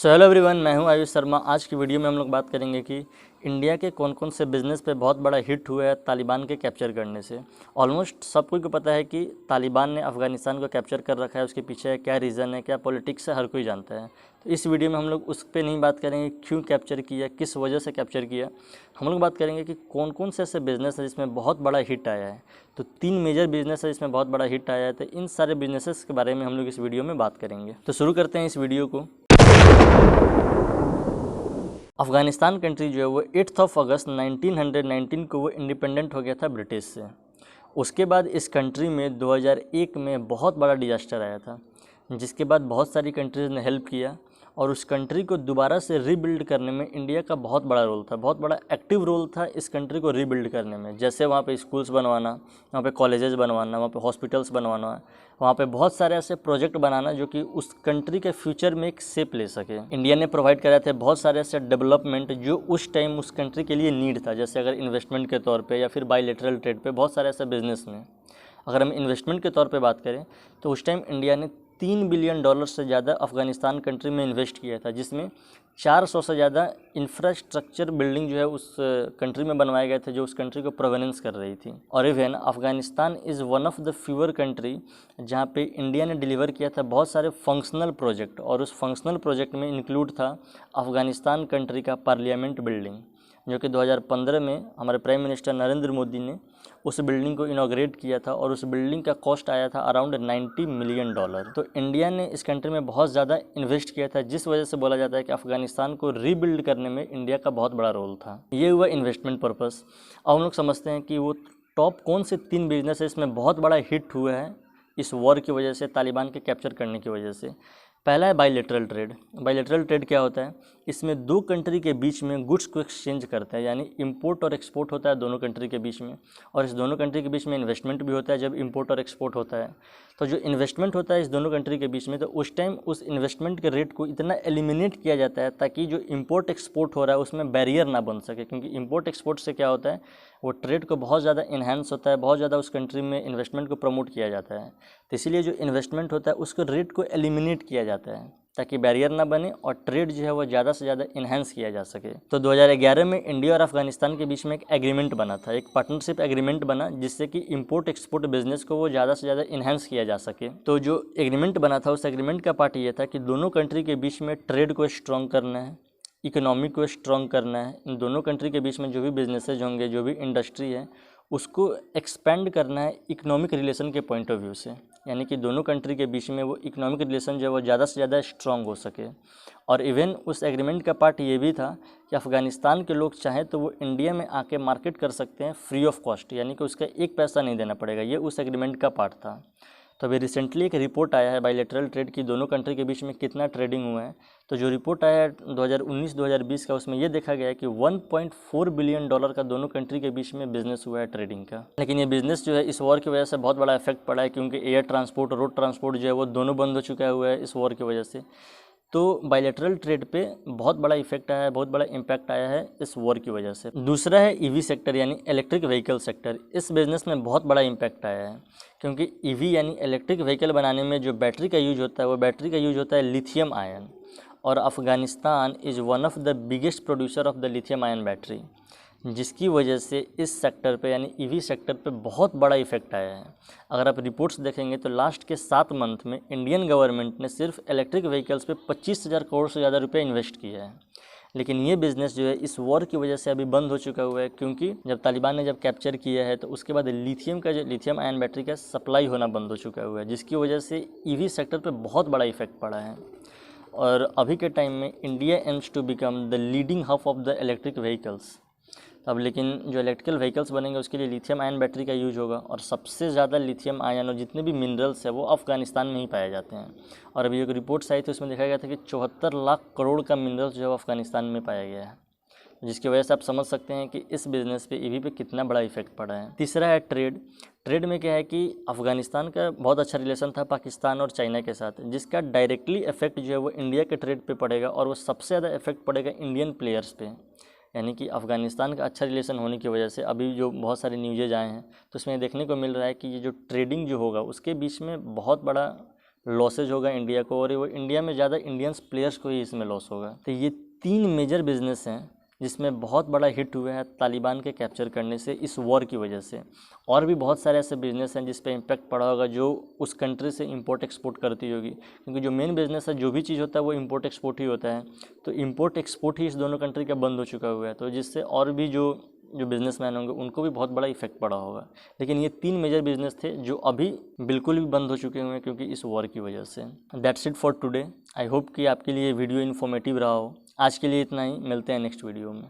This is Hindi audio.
सो हेलो एवरीवन, मैं हूं आयुष शर्मा। आज की वीडियो में हम लोग बात करेंगे कि इंडिया के कौन कौन से बिज़नेस पे बहुत बड़ा हिट हुआ है तालिबान के कैप्चर करने से। ऑलमोस्ट सबको को पता है कि तालिबान ने अफ़गानिस्तान को कैप्चर कर रखा है। उसके पीछे क्या रीज़न है, क्या पॉलिटिक्स है, हर कोई जानता है। तो इस वीडियो में हम लोग उस पर नहीं बात करेंगे क्यों कैप्चर किया, किस वजह से कैप्चर किया। हम लोग बात करेंगे कि कौन कौन से ऐसे बिज़नेस है जिसमें बहुत बड़ा हिट आया है। तो 3 मेजर बिज़नेस है जिसमें बहुत बड़ा हिट आया है। तो इन सारे बिजनेसेस के बारे में हम लोग इस वीडियो में बात करेंगे। तो शुरू करते हैं इस वीडियो को। अफ़गानिस्तान कंट्री जो है वो 8 अगस्त 1919 को वो इंडिपेंडेंट हो गया था ब्रिटिश से। उसके बाद इस कंट्री में 2001 में बहुत बड़ा डिजास्टर आया था, जिसके बाद बहुत सारी कंट्रीज़ ने हेल्प किया और उस कंट्री को दोबारा से रीबिल्ड करने में इंडिया का बहुत बड़ा रोल था। बहुत बड़ा एक्टिव रोल था इस कंट्री को रीबिल्ड करने में। जैसे वहाँ पे स्कूल्स बनवाना, वहाँ पे कॉलेजेस बनवाना, वहाँ पे हॉस्पिटल्स बनवाना, वहाँ पे बहुत सारे ऐसे प्रोजेक्ट बनाना जो कि उस कंट्री के फ्यूचर में एक शेप ले सके। इंडिया ने प्रोवाइड कराए थे बहुत सारे ऐसे डेवलपमेंट जो उस टाइम उस कंट्री के लिए नीड था। जैसे अगर इन्वेस्टमेंट के तौर पे या फिर बायलैटरल ट्रेड पे, बहुत सारे ऐसे बिजनेस में अगर हम इन्वेस्टमेंट के तौर पे बात करें तो उस टाइम इंडिया ने $3 बिलियन से ज़्यादा अफ़गानिस्तान कंट्री में इन्वेस्ट किया था, जिसमें 400 से ज़्यादा इंफ्रास्ट्रक्चर बिल्डिंग जो है उस कंट्री में बनवाए गए थे, जो उस कंट्री को प्रोवेनेंस कर रही थी। और even Afghanistan is one of the fewer country जहाँ पे इंडिया ने डिलीवर किया था बहुत सारे फंक्शनल प्रोजेक्ट, और उस फंक्शनल प्रोजेक्ट में इंक्लूड था अफ़गानिस्तान कंट्री का पार्लियामेंट बिल्डिंग, जो कि 2015 में हमारे प्राइम मिनिस्टर नरेंद्र मोदी ने उस बिल्डिंग को इनॉग्रेट किया था। और उस बिल्डिंग का कॉस्ट आया था अराउंड $90 मिलियन। तो इंडिया ने इस कंट्री में बहुत ज़्यादा इन्वेस्ट किया था, जिस वजह से बोला जाता है कि अफ़गानिस्तान को रीबिल्ड करने में इंडिया का बहुत बड़ा रोल था। ये हुआ इन्वेस्टमेंट पर्पस। अब हम लोग समझते हैं कि वो टॉप कौन से 3 बिजनेस है इसमें बहुत बड़ा हिट हुआ है इस वॉर की वजह से, तालिबान के कैप्चर करने की वजह से। पहला है बायलैटरल ट्रेड। बायलैटरल ट्रेड क्या होता है? इसमें दो कंट्री के बीच में गुड्स को एक्सचेंज करते हैं, यानी इंपोर्ट और एक्सपोर्ट होता है दोनों कंट्री के बीच में। और इस दोनों कंट्री के बीच में इन्वेस्टमेंट भी होता है जब इंपोर्ट और एक्सपोर्ट होता है। तो जो इन्वेस्टमेंट होता है इस दोनों कंट्री के बीच में, तो उस टाइम उस इन्वेस्टमेंट के रेट को इतना एलिमिनेट किया जाता है ताकि जो इंपोर्ट एक्सपोर्ट हो रहा है उसमें बैरियर ना बन सके। क्योंकि इंपोर्ट एक्सपोर्ट से क्या होता है, वो ट्रेड को बहुत ज़्यादा इन्हांस होता है, बहुत ज़्यादा उस कंट्री में इन्वेस्टमेंट को प्रमोट किया जाता है। तो इसीलिए जो इन्वेस्टमेंट होता है उसको रेट को एलिमिनेट किया जाता है ताकि बैरियर ना बने और ट्रेड जो है वो ज़्यादा से ज़्यादा इन्हांस किया जा सके। तो 2011 में इंडिया और अफगानिस्तान के बीच में एक एग्रीमेंट बना था, एक पार्टनरशिप एग्रीमेंट बना, जिससे कि इंपोर्ट एक्सपोर्ट बिजनेस को वो ज़्यादा से ज़्यादा इन्हांस किया जा सके। तो जो एग्रीमेंट बना था उस एग्रीमेंट का पार्ट ये था कि दोनों कंट्री के बीच में ट्रेड को स्ट्रॉन्ग करना है, इकोनॉमी को स्ट्रॉन्ग करना है। इन दोनों कंट्री के बीच में जो भी बिजनेसेज होंगे, जो भी इंडस्ट्री है, उसको एक्सपेंड करना है इकोनॉमिक रिलेशन के पॉइंट ऑफ व्यू से। यानी कि दोनों कंट्री के बीच में वो इकोनॉमिक रिलेशन जो है वो ज़्यादा से ज़्यादा स्ट्रॉन्ग हो सके। और इवन उस एग्रीमेंट का पार्ट ये भी था कि अफ़गानिस्तान के लोग चाहें तो वो इंडिया में आके मार्केट कर सकते हैं फ्री ऑफ कॉस्ट, यानी कि उसका एक पैसा नहीं देना पड़ेगा। ये उस एग्रीमेंट का पार्ट था। तो अभी रिसेंटली एक रिपोर्ट आया है बायलैटरल ट्रेड की, दोनों कंट्री के बीच में कितना ट्रेडिंग हुआ है। तो जो रिपोर्ट आया है 2019-2020 का, उसमें ये देखा गया है कि $1.4 बिलियन का दोनों कंट्री के बीच में बिजनेस हुआ है ट्रेडिंग का। लेकिन ये बिजनेस जो है इस वॉर की वजह से बहुत बड़ा इफेक्ट पड़ा है, क्योंकि एयर ट्रांसपोर्ट, रोड ट्रांसपोर्ट जो है वो दोनों बंद हो चुका हुआ है इस वॉर की वजह से। तो बायलैटरल ट्रेड पे बहुत बड़ा इफेक्ट आया है, बहुत बड़ा इम्पैक्ट आया है इस वॉर की वजह से। दूसरा है ईवी सेक्टर, यानी इलेक्ट्रिक व्हीकल सेक्टर। इस बिज़नेस में बहुत बड़ा इम्पैक्ट आया है, क्योंकि ईवी यानी इलेक्ट्रिक व्हीकल बनाने में जो बैटरी का यूज होता है वो बैटरी का यूज होता है लिथियम आयन। और Afghanistan is one of the biggest producer of the lithium ion battery, जिसकी वजह से इस सेक्टर पे यानी ईवी सेक्टर पे बहुत बड़ा इफेक्ट आया है। अगर आप रिपोर्ट्स देखेंगे तो लास्ट के 7 मंथ में इंडियन गवर्नमेंट ने सिर्फ इलेक्ट्रिक व्हीकल्स पे 25,000 करोड़ से ज़्यादा रुपये इन्वेस्ट किया है। लेकिन ये बिज़नेस जो है इस वॉर की वजह से अभी बंद हो चुका हुआ है, क्योंकि जब तालिबान ने जब कैप्चर किया है तो उसके बाद लिथियम आयन बैटरी का सप्लाई होना बंद हो चुका हुआ है, जिसकी वजह से ईवी सेक्टर पर बहुत बड़ा इफेक्ट पड़ा है। और अभी के टाइम में India aims to become the leading hub of the electric vehicles. अब लेकिन जो इलेक्ट्रिकल व्हीकल्स बनेंगे उसके लिए लिथियम आयन बैटरी का यूज होगा, और सबसे ज़्यादा लिथियम आयन और जितने भी मिनरल्स है वो अफ़गानिस्तान में ही पाए जाते हैं। और अभी एक रिपोर्ट्स आई थी उसमें देखा गया था कि 74 लाख करोड़ का मिनरल्स जो है अफ़गानिस्तान में पाया गया है, जिसकी वजह से आप समझ सकते हैं कि इस बिज़नेस पे ईवी पे कितना बड़ा इफेक्ट पड़ा है। तीसरा है ट्रेड। ट्रेड में क्या है कि अफ़गानिस्तान का बहुत अच्छा रिलेशन था पाकिस्तान और चाइना के साथ, जिसका डायरेक्टली इफेक्ट जो है वो इंडिया के ट्रेड पे पड़ेगा, और वो सबसे ज़्यादा इफेक्ट पड़ेगा इंडियन प्लेयर्स पे। यानी कि अफ़गानिस्तान का अच्छा रिलेशन होने की वजह से अभी जो बहुत सारे न्यूज़ेज आए हैं तो उसमें देखने को मिल रहा है कि ये जो ट्रेडिंग जो होगा उसके बीच में बहुत बड़ा लॉसेज होगा इंडिया को, और वो इंडिया में ज़्यादा इंडियंस प्लेयर्स को ही इसमें लॉस होगा। तो ये 3 मेजर बिजनेस हैं जिसमें बहुत बड़ा हिट हुआ है तालिबान के कैप्चर करने से, इस वॉर की वजह से। और भी बहुत सारे ऐसे बिजनेस हैं जिस पे इम्पैक्ट पड़ा होगा, जो उस कंट्री से इंपोर्ट एक्सपोर्ट करती होगी, क्योंकि जो मेन बिजनेस है, जो भी चीज़ होता है वो इंपोर्ट एक्सपोर्ट ही होता है। तो इंपोर्ट एक्सपोर्ट ही इस दोनों कंट्री का बंद हो चुका हुआ है, तो जिससे और भी जो बिजनेसमैन होंगे उनको भी बहुत बड़ा इफेक्ट पड़ा होगा। लेकिन ये 3 मेजर बिजनेस थे जो अभी बिल्कुल भी बंद हो चुके हुए हैं क्योंकि इस वॉर की वजह से। That's it for today. I hope कि आपके लिए वीडियो इन्फॉर्मेटिव रहा हो। आज के लिए इतना ही, मिलते हैं नेक्स्ट वीडियो में।